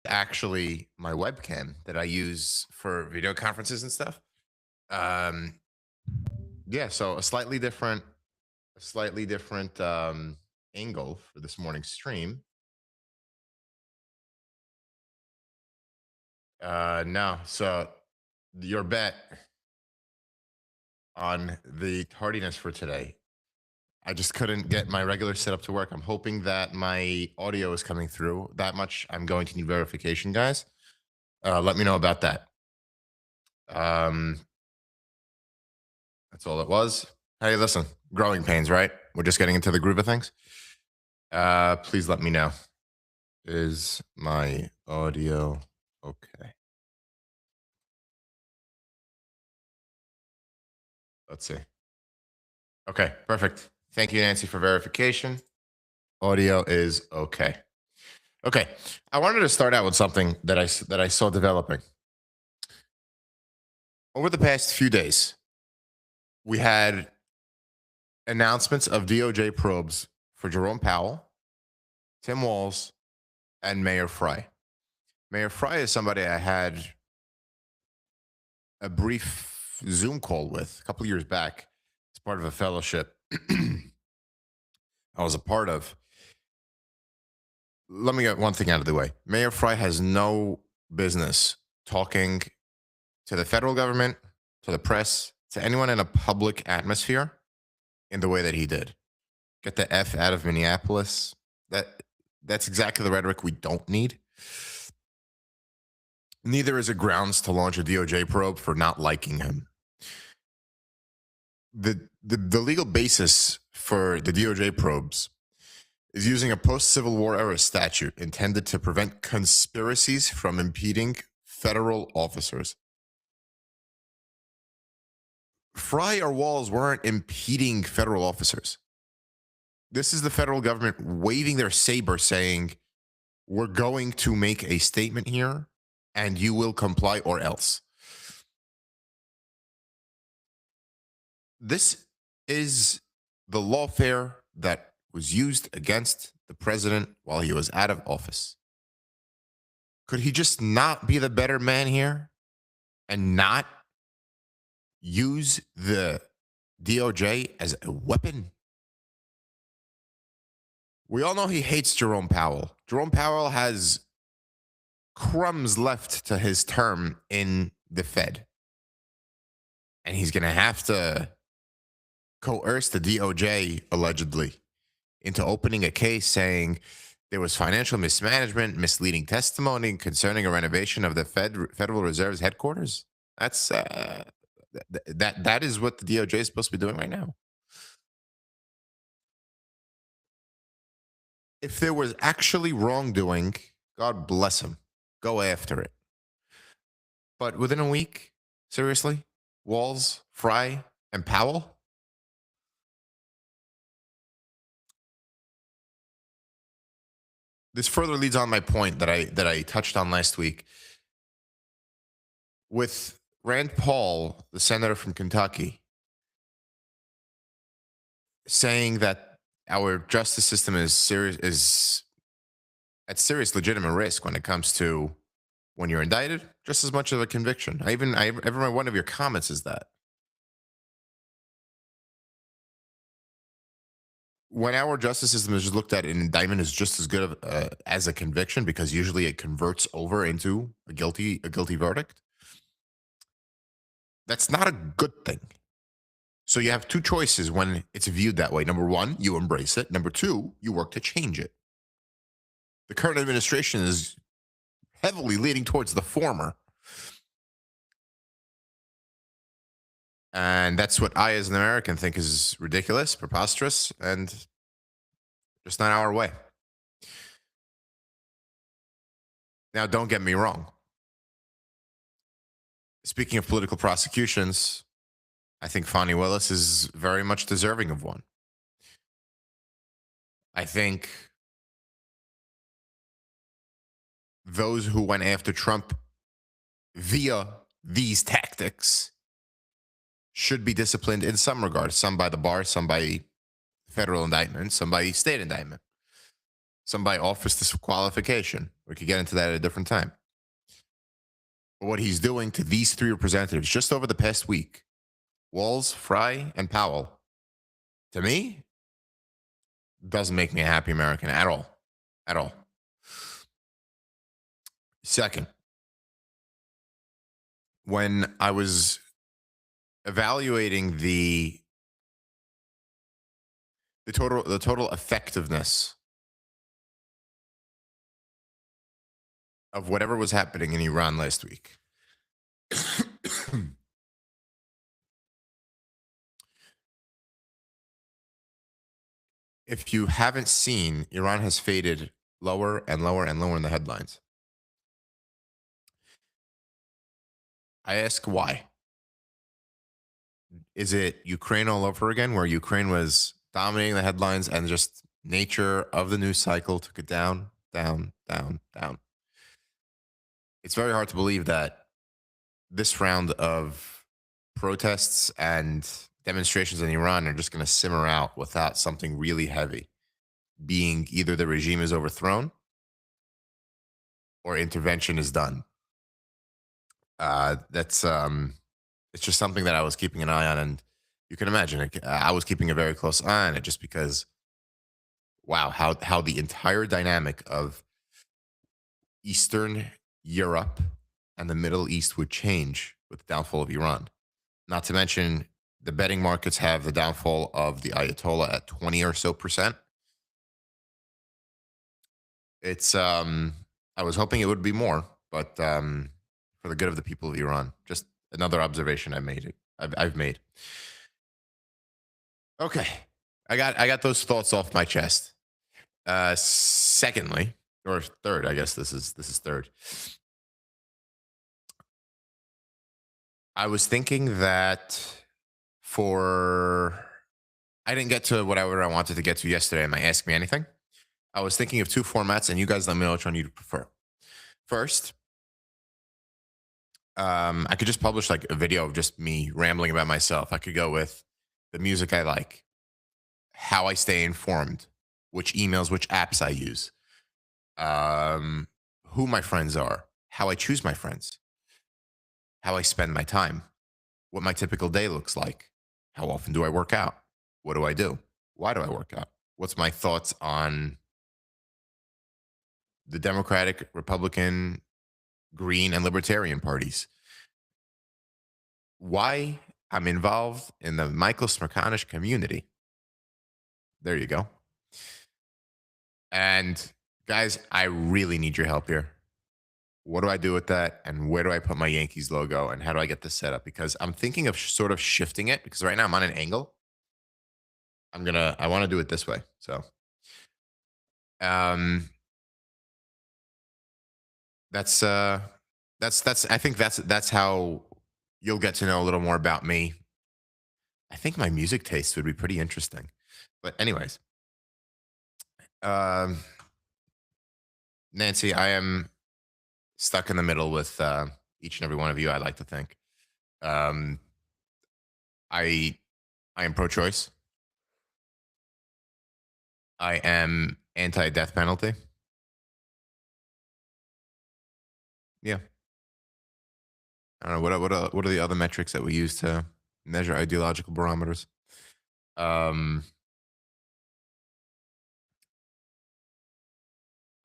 actually my webcam that I use for video conferences and stuff. Um, yeah, so a slightly different angle for this morning's stream. No, so your bet on the tardiness for today. I just couldn't get my regular setup to work. I'm hoping that my audio is coming through. That much I'm going to need verification, guys. Let me know about that. That's all it was. Hey, listen, growing pains, right? We're just getting into the groove of things. Please let me know. Is my audio okay? Let's see. Okay, perfect. Thank you, Nancy, for verification. Audio is okay. Okay, I wanted to start out with something that I saw developing over the past few days. We had announcements of DOJ probes for Jerome Powell, Tim Walz, and Mayor Frye. Mayor Frye is somebody I had a brief Zoom call with a couple years back as part of a fellowship I was a part of. Let me get one thing out of the way. Mayor Frye has no business talking to the federal government, to the press, to anyone in a public atmosphere in the way that he did. Get the F out of Minneapolis. That's exactly the rhetoric we don't need. Neither is it grounds to launch a DOJ probe for not liking him. The legal basis for the DOJ probes is using a post-Civil War era statute intended to prevent conspiracies from impeding federal officers. Frye or Walz weren't impeding federal officers. This is the federal government waving their saber saying, we're going to make a statement here and you will comply or else. This is the lawfare that was used against the president while he was out of office. Could he just not be the better man here and not use the DOJ as a weapon? We all know he hates Jerome Powell. Jerome Powell has crumbs left to his term in the Fed. And he's going to have to coerce the DOJ, allegedly, into opening a case saying there was financial mismanagement, misleading testimony concerning a renovation of the Federal Reserve's headquarters. That's that is what the DOJ is supposed to be doing right now. If there was actually wrongdoing, God bless him. Go after it. But within a week, seriously, Walz, Frye, and Powell? This further leads on my point that I touched on last week. With Rand Paul, the senator from Kentucky, saying that our justice system is at serious legitimate risk when it comes to when you're indicted, just as much of a conviction. Every one of your comments is that. When our justice system is just looked at, an indictment is just as good as a conviction because usually it converts over into a guilty verdict. That's not a good thing. So you have two choices when it's viewed that way. Number one, you embrace it. Number two, you work to change it. The current administration is heavily leaning towards the former. And that's what I, as an American, think is ridiculous, preposterous, and just not our way. Now, don't get me wrong. Speaking of political prosecutions, I think Fani Willis is very much deserving of one. I think those who went after Trump via these tactics should be disciplined in some regard. Some by the bar, some by federal indictment, some by state indictment, some by office disqualification, We could get into that at a different time. But what he's doing to these three representatives just over the past week, Walz, Frye, and Powell, to me, doesn't make me a happy American at all. At all. Second, when I was evaluating the total effectiveness of whatever was happening in Iran last week, if you haven't seen, Iran has faded lower and lower and lower in the headlines. I ask why. Is it Ukraine all over again, where Ukraine was dominating the headlines and just nature of the news cycle took it down, down, down, down? It's very hard to believe that this round of protests and demonstrations in Iran are just going to simmer out without something really heavy, being either the regime is overthrown or intervention is done. That's it's just something that I was keeping an eye on, and you can imagine I was keeping a very close eye on it just because, wow, how the entire dynamic of Eastern Europe and the Middle East would change with the downfall of Iran. Not to mention, the betting markets have the downfall of the Ayatollah at 20 or so percent. It's I was hoping it would be more, but for the good of the people of Iran, just another observation I've made. Okay, I got those thoughts off my chest. Secondly, or third, I guess this is third. I was thinking that I didn't get to whatever I wanted to get to yesterday in my Ask Me Anything. I was thinking of two formats, and you guys let me know which one you'd prefer. First, I could just publish like a video of just me rambling about myself. I could go with the music I like, how I stay informed, which emails, which apps I use, who my friends are, how I choose my friends, how I spend my time, what my typical day looks like, how often do I work out, what do I do, why do I work out, what's my thoughts on the Democratic, Republican, Green, and Libertarian parties, why I'm involved in the Michael Smerconish community. There you go. And guys, I really need your help here. What do I do with that? And where do I put my Yankees logo? And how do I get this set up? Because I'm thinking of sort of shifting it, because right now I'm on an angle. I want to do it this way. So, that's I think that's how you'll get to know a little more about me. I think my music tastes would be pretty interesting. But anyways, Nancy, I am stuck in the middle with each and every one of you. I like to think. I am pro-choice. I am anti-death penalty. Yeah. I don't know what are the other metrics that we use to measure ideological barometers. I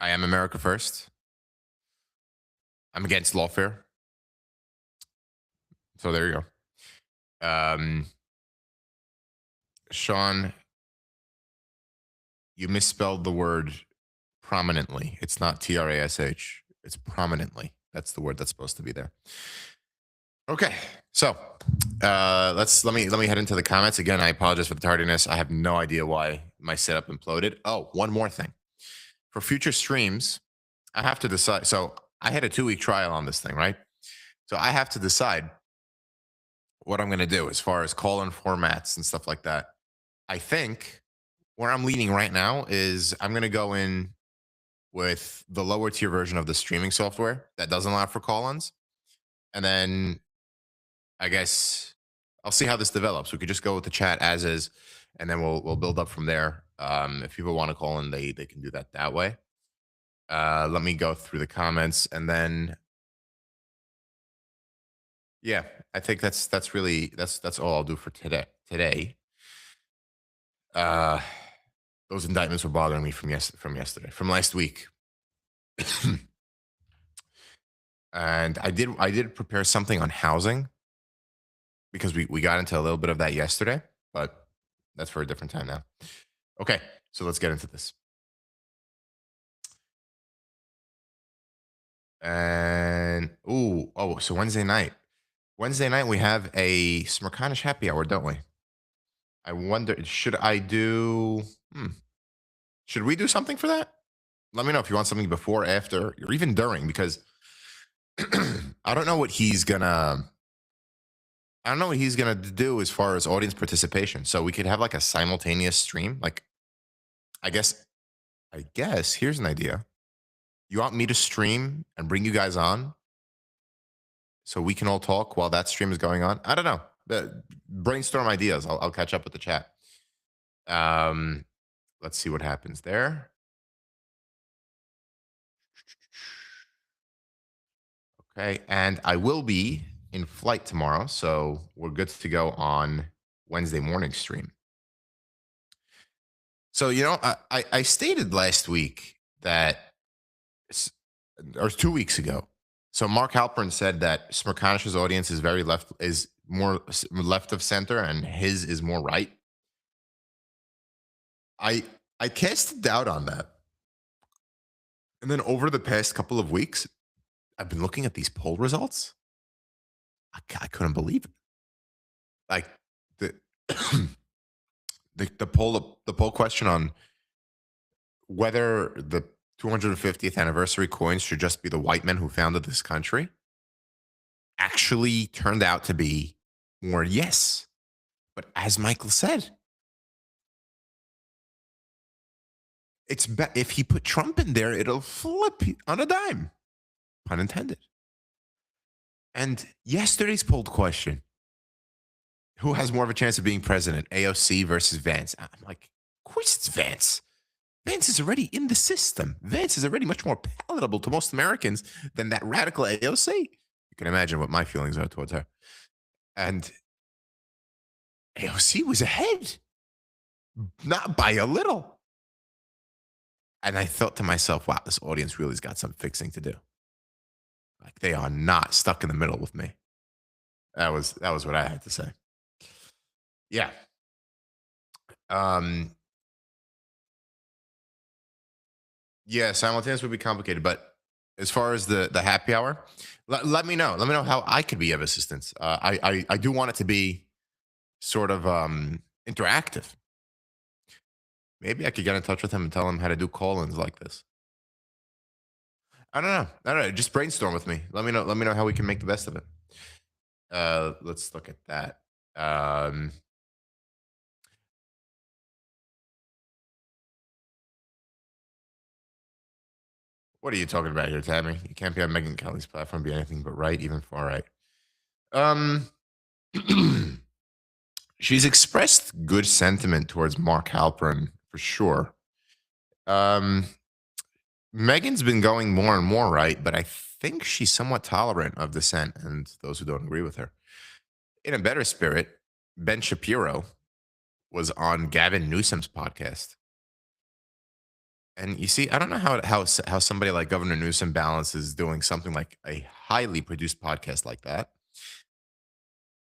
am America first. I'm against lawfare. So there you go. Sean, you misspelled the word prominently. It's not TRASH. It's prominently. That's the word that's supposed to be there. Okay, so let me head into the comments again. I apologize for the tardiness. I have no idea why my setup imploded. Oh, one more thing. For future streams, I have to decide. So I had a 2-week trial on this thing, right? So I have to decide what I'm going to do as far as call-in formats and stuff like that. I think where I'm leaning right now is I'm going to go in with the lower tier version of the streaming software that doesn't allow for call-ins. And then I guess I'll see how this develops. We could just go with the chat as is, and then we'll build up from there. If people want to call in, they can do that way. Let me go through the comments and then yeah, I think that's really that's all I'll do for today. Uh those indictments were bothering me from yesterday, from last week. And I did prepare something on housing because we got into a little bit of that yesterday, but that's for a different time now. Okay, so let's get into this. And so Wednesday night. Wednesday night we have a Smerconish happy hour, don't we? I wonder, should I do? Should we do something for that? Let me know if you want something before, after, or even during, because I don't know what he's gonna. I don't know what he's gonna do as far as audience participation. So we could have like a simultaneous stream. Like, I guess. I guess here's an idea. You want me to stream and bring you guys on so we can all talk while that stream is going on? I don't know. Brainstorm ideas. I'll catch up with the chat. Let's see what happens there. Okay, and I will be in flight tomorrow, so we're good to go on Wednesday morning stream. So I stated last week that, or 2 weeks ago. So Mark Halpern said that Smerconish's audience is more left of center, and his is more right. I cast doubt on that, and then over the past couple of weeks, I've been looking at these poll results. I couldn't believe it. Like the the poll question on whether the 250th anniversary coins should just be the white men who founded this country actually turned out to be more yes. But as Michael said, if he put Trump in there, it'll flip on a dime, pun intended. And yesterday's polled question: who has more of a chance of being president, AOC versus Vance? I'm like, of course it's Vance. Vance is already in the system. Vance is already much more palatable to most Americans than that radical AOC. You can imagine what my feelings are towards her. And AOC was ahead, not by a little. And I thought to myself, wow, this audience really's got some fixing to do. Like, they are not stuck in the middle with me. That was what I had to say. Yeah. Yeah, simultaneous would be complicated, but as far as the happy hour, let me know. Let me know how I could be of assistance. I do want it to be sort of interactive. Maybe I could get in touch with him and tell him how to do call-ins like this. I don't know. I don't know. Just brainstorm with me. Let me know. Let me know how we can make the best of it. Let's look at that. What are you talking about here, Tammy? You can't be on Megyn Kelly's platform, be anything but right, even far right. She's expressed good sentiment towards Mark Halperin for sure. Megan's been going more and more right, but I think she's somewhat tolerant of dissent and those who don't agree with her. In a better spirit, Ben Shapiro was on Gavin Newsom's podcast. And you see, I don't know how somebody like Governor Newsom balances doing something like a highly produced podcast like that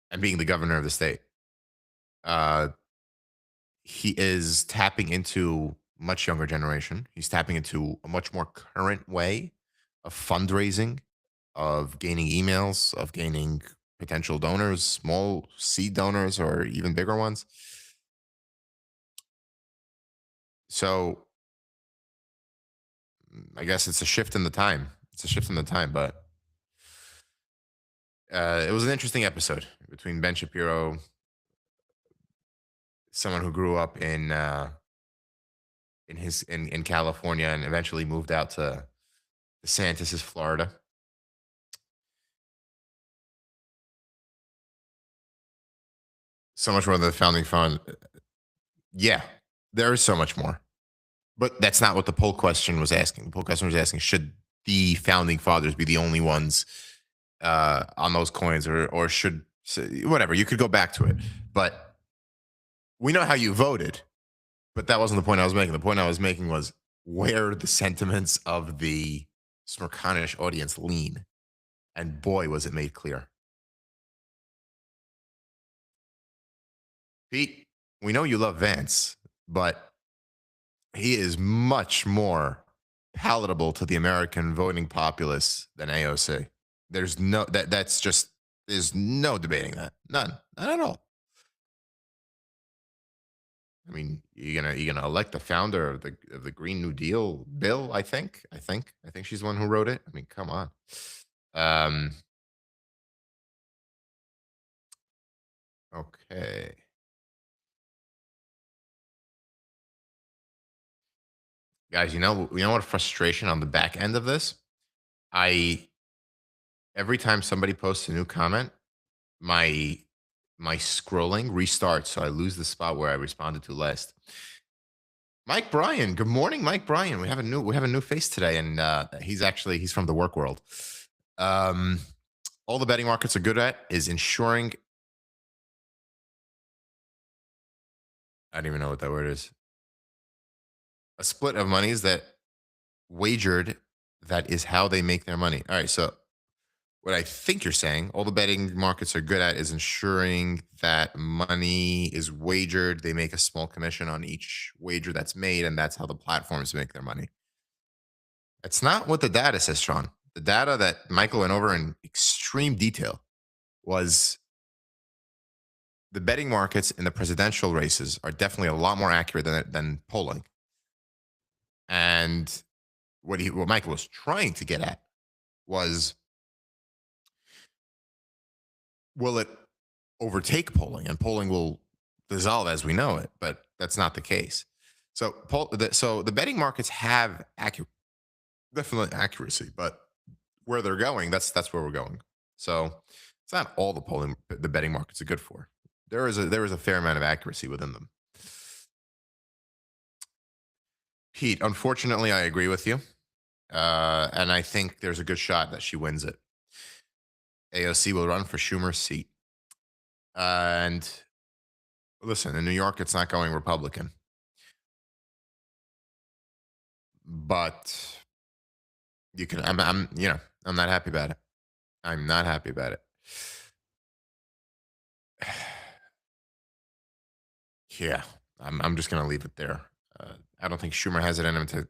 and being the governor of the state. He is tapping into much younger generation. He's tapping into a much more current way of fundraising, of gaining emails, of gaining potential donors, small seed donors, or even bigger ones. So I guess it's a shift in the time. It's a shift in the time, but it was an interesting episode between Ben Shapiro, someone who grew up in California and eventually moved out to DeSantis' Florida. So much more than the founding fund. Yeah, there is so much more. But that's not what the poll question was asking. The poll question was asking, should the founding fathers be the only ones on those coins, or should whatever? You could go back to it, but we know how you voted. But that wasn't the point I was making. The point I was making was where the sentiments of the Smerconish audience lean, and boy, was it made clear. Pete, we know you love Vance, but he is much more palatable to the American voting populace than AOC. There's no that's just there's no debating that. None. Not at all. I mean, you're gonna elect the founder of the Green New Deal bill. I think she's the one who wrote it. I mean, come on. Um. Okay, guys. You know what frustration on the back end of this. I Every time somebody posts a new comment, my my scrolling restarts, so I lose the spot where I responded to last. Mike Bryan, good morning, Mike Bryan. We have a new face today, and he's from the work world. Um, all the betting markets are good at is ensuring. I don't even know what that word is. A split of monies that wagered. That is how they make their money. All right, so what I think you're saying, all the betting markets are good at is ensuring that money is wagered. They make a small commission on each wager that's made, and that's how the platforms make their money. It's not what the data says, Sean. The data that Michael went over in extreme detail was the betting markets in the presidential races are definitely a lot more accurate than polling. And what Michael was trying to get at was, will it overtake polling, and polling will dissolve as we know it? But that's not the case. So the betting markets have definitely accuracy, but where they're going, that's where we're going. So it's not all the betting markets are good for. There is a fair amount of accuracy within them. Pete, unfortunately, I agree with you, and I think there's a good shot that she wins it. AOC will run for Schumer's seat, and listen, in New York, it's not going Republican, but you can. I'm not happy about it. I'm not happy about it. Yeah, I'm just gonna leave it there. I don't think Schumer has it in him to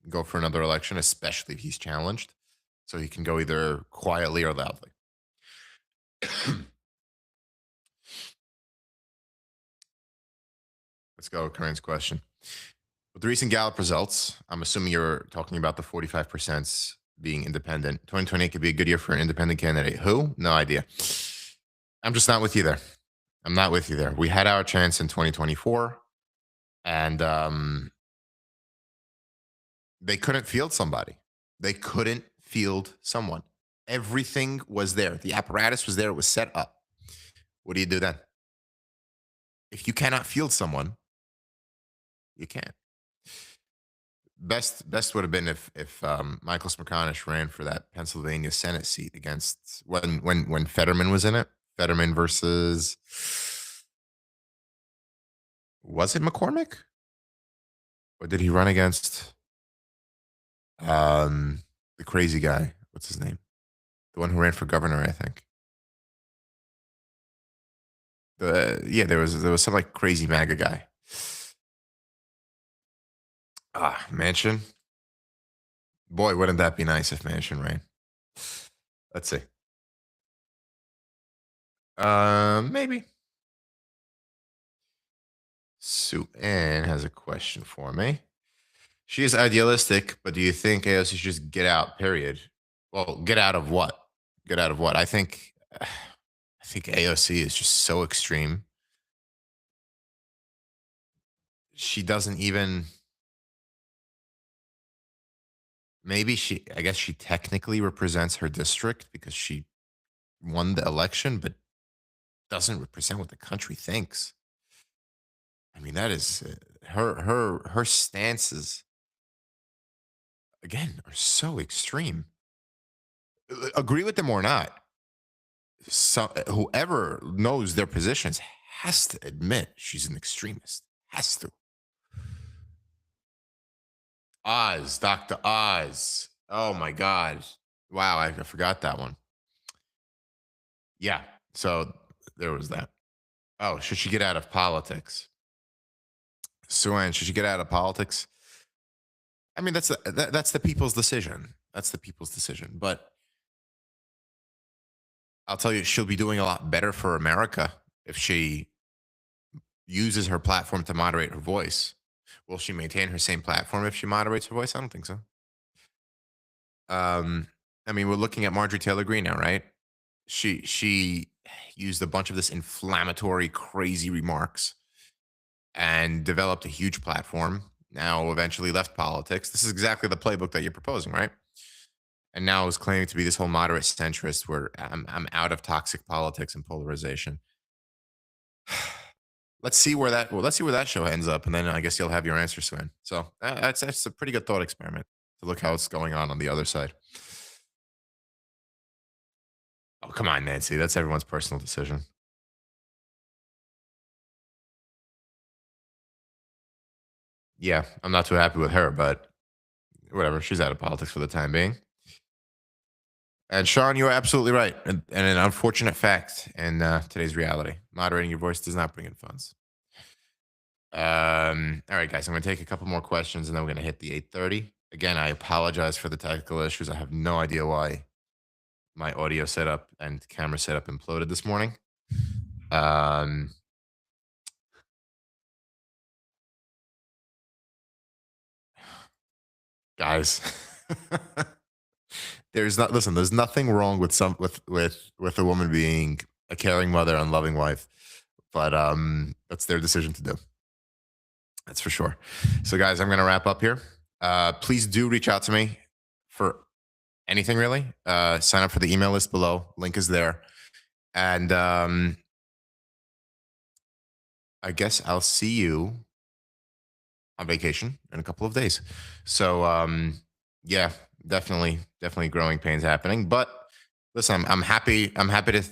go for another election, especially if he's challenged. So he can go either quietly or loudly. Let's go, Corinne's question. With the recent Gallup results, I'm assuming you're talking about the 45% being independent. 2028 could be a good year for an independent candidate. Who? No idea. I'm just not with you there. I'm not with you there. We had our chance in 2024, and they couldn't field somebody. They couldn't field someone. Everything was there. The apparatus was there. It was set up. What do you do then? If you cannot field someone, you can't. Best would have been if Michael Smerconish ran for that Pennsylvania Senate seat against when Fetterman was in it. Fetterman versus, was it McCormick, or did he run against the crazy guy? What's his name? The one who ran for governor, I think. Yeah, there was some like crazy MAGA guy. Manchin. Boy, wouldn't that be nice if Manchin ran? Let's see. Maybe. Sue Ann has a question for me. She is idealistic, but do you think AOC should just get out? Period. Well, get out of what? Get out of what? I think AOC is just so extreme. She doesn't even. Maybe I guess she technically represents her district because she won the election, but doesn't represent what the country thinks. I mean, that is her stances again are so extreme. Agree with them or not, whoever knows their positions has to admit she's an extremist. Has to. Oz, Dr. Oz. Oh my God. Wow, I forgot that one. Yeah. So there was that. Oh, should she get out of politics? Suan, should she get out of politics? I mean, that's the people's decision. That's the people's decision. But I'll tell you, she'll be doing a lot better for America if she uses her platform to moderate her voice. Will she maintain her same platform if she moderates her voice? I don't think so. I mean, we're looking at Marjorie Taylor Greene now, right? She used a bunch of this inflammatory, crazy remarks and developed a huge platform. Now, eventually left politics. This is exactly the playbook that you're proposing, right? And now is claiming to be this whole moderate centrist where I'm out of toxic politics and polarization. Let's see where that show ends up, and then I guess you'll have your answer soon. So that's a pretty good thought experiment to look how it's going on the other side. Oh, come on, Nancy. That's everyone's personal decision. Yeah, I'm not too happy with her, but whatever. She's out of politics for the time being. And Sean, you're absolutely right. And an unfortunate fact in today's reality. Moderating your voice does not bring in funds. All right, guys, I'm going to take a couple more questions and then we're going to hit the 8:30. Again, I apologize for the technical issues. I have no idea why my audio setup and camera setup imploded this morning. Guys, there's nothing wrong with with a woman being a caring mother and loving wife, but that's their decision to do. That's for sure. So, guys, I'm going to wrap up here. Please do reach out to me for anything really. Sign up for the email list below. Link is there. And I guess I'll see you on vacation in a couple of days. So, yeah, definitely growing pains happening. But listen, I'm happy. I'm happy to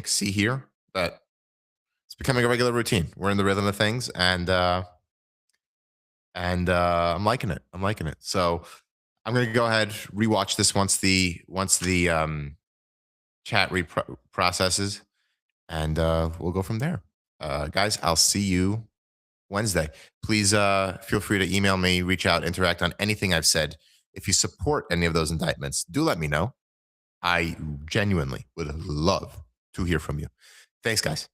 see here that it's becoming a regular routine. We're in the rhythm of things, and I'm liking it. I'm liking it. So I'm going to go ahead rewatch this once the chat processes, and we'll go from there. Guys, I'll see you Wednesday. Please feel free to email me, reach out, interact on anything I've said. If you support any of those indictments, do let me know. I genuinely would love to hear from you. Thanks, guys.